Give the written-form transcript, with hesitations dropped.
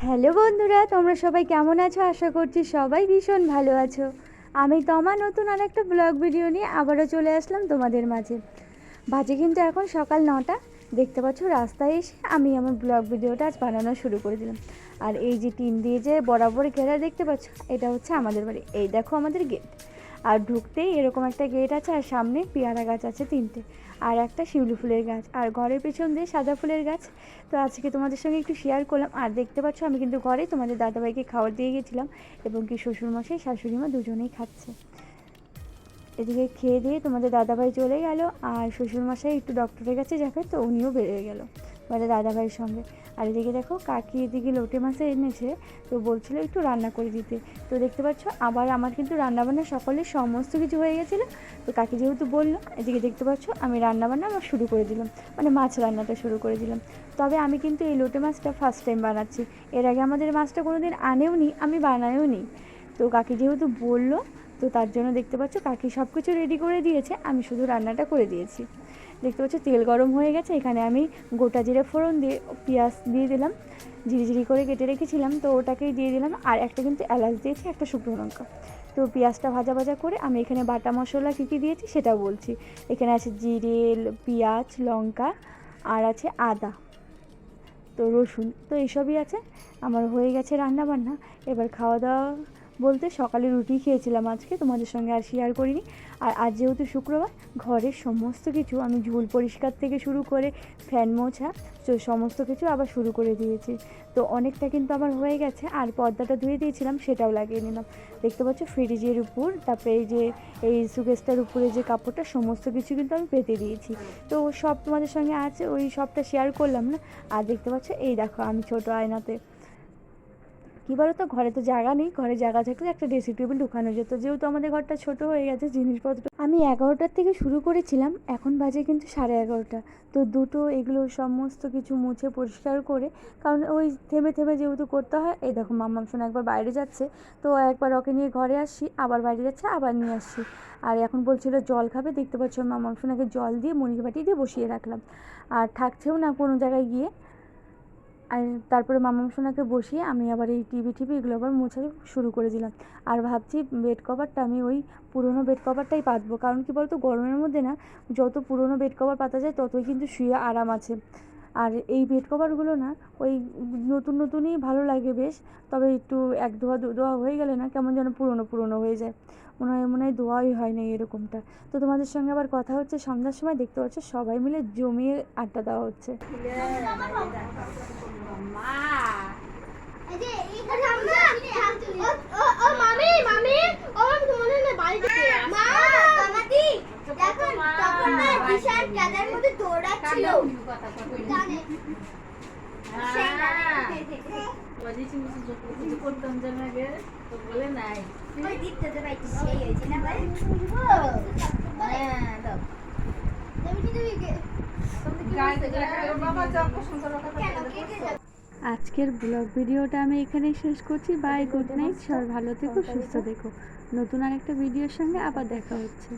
Hello বন্ধুরা, তোমরা সবাই কেমন আছো? আশা করছি সবাই ভীষণ ভালো আছো। আমি তমা নতুন আর একটা ব্লগ ভিডিও নিয়ে আবারও চলে আসলাম তোমাদের মাঝে। বাজে কিন্তু এখন সকাল 9টা। দেখতে পাচ্ছ রাস্তায় এসে আমি আমার ব্লগ ভিডিওটা আজ বানানো শুরু করে দিলাম। আর এই যে টিন দিয়ে যে বরাবর ঘেরা দেখতে পাচ্ছ, এটা হচ্ছে আমাদের বাড়ি। এই দেখো আমাদের গেট। আর ঢুকতেই এরকম একটা গেট আছে, আর সামনে পেয়ারা গাছ আছে 3টে, আর একটা শিউলি ফুলের গাছ, আর ঘরের পেছন দিয়ে সাদা ফুলের গাছ। তো আজকে তোমাদের সঙ্গে একটু শেয়ার করলাম। আর দেখতে পাচ্ছ আমি কিন্তু ঘরে তোমাদের দাদাভাইকে খাবার দিয়ে গেছিলাম, এবং কি শ্বশুরমশাই শাশুড়িমা দুজনেই খাচ্ছে। এদিকে খেয়ে দিয়ে তোমাদের দাদাভাই চলে গেল, আর শ্বশুরমশাই একটু ডক্টরের কাছে যাবে, তো উনিও বেরিয়ে গেল তোমাদের দাদাভাইয়ের সঙ্গে। আর এদিকে দেখো কাকি এদিকে লোটে মাছে এনেছে, তো বলছিল একটু রান্না করে দিতে। তো দেখতে পাচ্ছ আবার আমার কিন্তু রান্নাবান্না সকলের সমস্ত কিছু হয়ে গেছিলো। তো কাকি যেহেতু বললো, এদিকে দেখতে পাচ্ছ আমি রান্নাবান্না আমার শুরু করে দিলাম, মানে মাছ রান্নাটা শুরু করে দিলাম। তবে আমি কিন্তু এই লোটে মাছটা ফার্স্ট টাইম বানাচ্ছি। এর আগে আমাদের মাছটা কোনো দিন আনেও নি, আমি বানায়ও নি। তো কাকি যেহেতু বললো, তো তার জন্য দেখতে পাচ্ছ কাকি সব কিছু রেডি করে দিয়েছে, আমি শুধু রান্নাটা করে দিয়েছি। দেখতে পাচ্ছ তেল গরম হয়ে গেছে, এখানে আমি গোটা জিরে ফোড়ন দিয়ে পেঁয়াজ দিয়ে দিলাম, ঝিরিঝিরি করে কেটে রেখেছিলাম, তো ওটাকেই দিয়ে দিলাম। আর একটা কিন্তু এলাচ দিয়েছি, একটা শুকনো লঙ্কা। তো পেঁয়াজটা ভাজা ভাজা করে আমি এখানে বাটা মশলা কী কী দিয়েছি সেটাও বলছি। এখানে আছে জিরে, পেঁয়াজ, লঙ্কা, আর আছে আদা, তো রসুন, তো এইসবই আছে। আমার হয়ে গেছে রান্না বান্না। এবার খাওয়া দাওয়া বলতে সকালে রুটি খেয়েছিলাম আজকে, তোমাদের সঙ্গে আর শেয়ার করিনি। আর আজ যেহেতু শুক্রবার, ঘরের সমস্ত কিছু আমি ঝুল পরিষ্কার থেকে শুরু করে ফ্যান মোছা, তো সমস্ত কিছু আবার শুরু করে দিয়েছি। তো অনেকটা কিন্তু আমার হয়ে গেছে। আর পর্দাটা ধুয়ে দিয়েছিলাম, সেটাও লাগিয়ে নিলাম। দেখতে পাচ্ছ ফ্রিজের উপর, তারপরে এই যে এই সুকেসটার উপরে যে কাপড়টা, সমস্ত কিছু কিন্তু আমি পেতে দিয়েছি। তো সব তোমাদের সঙ্গে আছে, ওই সবটা শেয়ার করলাম না। আর দেখতে পাচ্ছ এই দেখো আমি ছোটো আয়নাতে, কী বলো তো, ঘরে তো জায়গা নেই, ঘরে জায়গা থাকলে একটা ড্রেসিং টেবিল ঢুকানো যেত। যেহেতু আমাদের ঘরটা ছোট হয়ে গেছে, জিনিসপত্র আমি 11টার থেকে শুরু করেছিলাম, এখন বাজে কিন্তু 11:30। তো দুটো এগুলো সমস্ত কিছু মুছে পরিষ্কার করে, কারণ ওই থেমে থেমে যেহেতু করতে হয়। এই দেখো মাম্মাম শোনা একবার বাইরে যাচ্ছে, তো একবার ওকে নিয়ে ঘরে আসছি, আবার বাইরে যাচ্ছে, আবার নিয়ে আসছি। আর এখন বলছিল জল খাবে, দেখতে পাচ্ছ মাম্মাম শোনাকে জল দিয়ে মুড়ির বাটি দিয়ে বসিয়ে রাখলাম। আর থাকছেও না কোনো জায়গায় গিয়ে। আর তারপরে মামাম সোনাকে বসিয়ে আমি আবার এই টিভি এগুলো আবার মোছা শুরু করে দিলাম। আর ভাবছি বেড কভারটা আমি ওই পুরনো বেড কভারটাই পাতবো, কারণ কি বলতো গরমের মধ্যে না, যত পুরনো বেড কভার পাতা যায় ততই কিন্তু শুয়ে আরাম আছে। আর এই বেড কভারগুলো না ওই নতুন নতুনই ভালো লাগে বেশ, তবে একটু এক ধোয়া দু ধোয়া হয়ে গেলে না কেমন যেন পুরনো হয়ে যায়, মনে হয় ধোয়াই হয় না এরকমটা। তো তোমাদের সঙ্গে আবার কথা হচ্ছে সন্ধ্যার সময়, দেখতে পাচ্ছ সবাই মিলে জমিয়ে আড্ডা দেওয়া হচ্ছে। আজকের ব্লগ ভিডিওটা আমি এখানেই শেষ করছি। বাই, গুড নাইট, সবাই ভালো থেকো, সুস্থ থেকো। নতুন আরেকটা ভিডিওর সঙ্গে আবার দেখা হচ্ছে।